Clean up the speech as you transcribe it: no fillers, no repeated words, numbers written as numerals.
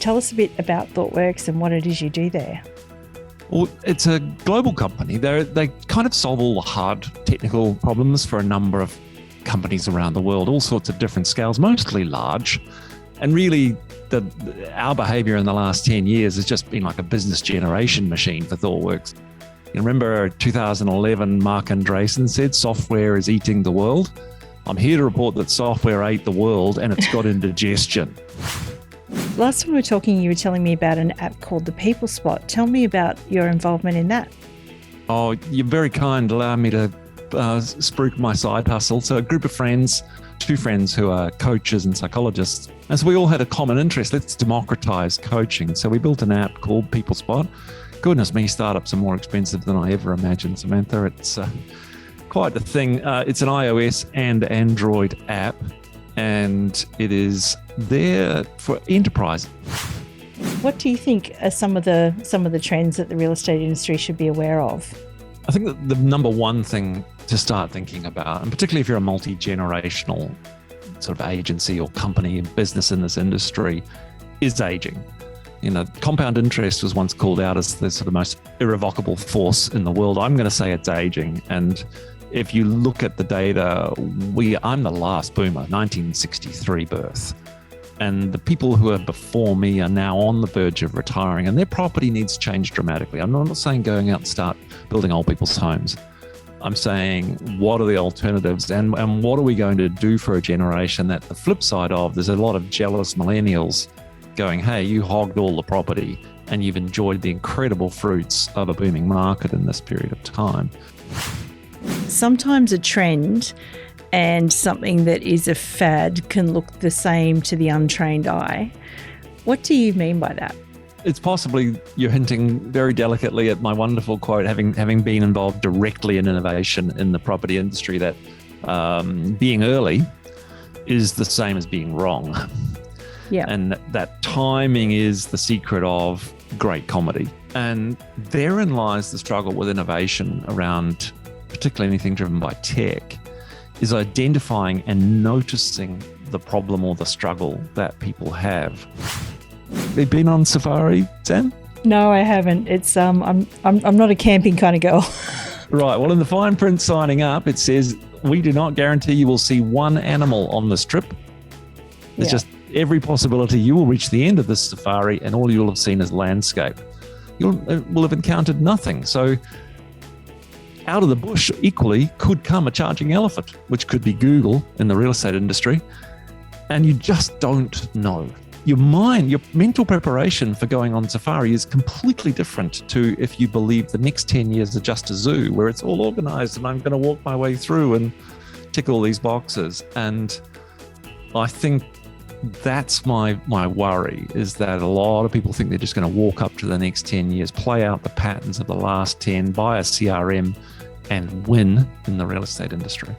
Tell us a bit about ThoughtWorks and what it is you do there. Well, it's a global company. They kind of solve all the hard technical problems for a number of companies around the world, all sorts of different scales, mostly large. And really, our behavior in the last 10 years has just been like a business generation machine for ThoughtWorks. You remember 2011, Mark Andreessen said, software is eating the world. I'm here to report that software ate the world and it's got indigestion. Last time we were talking, you were telling me about an app called the People Spot. Tell me about your involvement in that. Oh, you're very kind. Allow me to spruik my side hustle. So a group of friends, two friends who are coaches and psychologists. And so we all had a common interest. Let's democratize coaching. So we built an app called People Spot. Goodness me, startups are more expensive than I ever imagined, Samantha. It's quite the thing. It's an iOS and Android app, and it is there for enterprise. What do you think are some of the trends that the real estate industry should be aware of? I think that the number one thing to start thinking about, and particularly if you're a multi-generational sort of agency or company and business in this industry, is aging. Compound interest was once called out as the sort of most irrevocable force in the world. I'm going to say it's aging. And if you look at the data, I'm the last boomer, 1963 birth. And the people who are before me are now on the verge of retiring, and their property needs to change dramatically. I'm not saying going out and start building old people's homes. I'm saying, what are the alternatives, and what are we going to do for a generation that the flip side of, there's a lot of jealous millennials going, hey, you hogged all the property and you've enjoyed the incredible fruits of a booming market in this period of time. Sometimes a trend and something that is a fad can look the same to the untrained eye. What do you mean by that? It's possibly you're hinting very delicately at my wonderful quote, having been involved directly in innovation in the property industry, that being early is the same as being wrong. Yeah. And that timing is the secret of great comedy. And therein lies the struggle with innovation around particularly anything driven by tech, is identifying and noticing the problem or the struggle that people have. Have you been on safari, Sam? No, I haven't. It's I'm not a camping kind of girl. Right. Well, in the fine print signing up, it says, we do not guarantee you will see one animal on this trip. It's just every possibility you will reach the end of this safari and all you'll have seen is landscape. You will have encountered nothing. So out of the bush equally could come a charging elephant, which could be Google in the real estate industry. And you just don't know. Your mind, your mental preparation for going on safari is completely different to if you believe the next 10 years are just a zoo where it's all organized and I'm going to walk my way through and tick all these boxes. And I think that's my worry, is that a lot of people think they're just going to walk up to the next 10 years, play out the patterns of the last 10, buy a CRM and win in the real estate industry.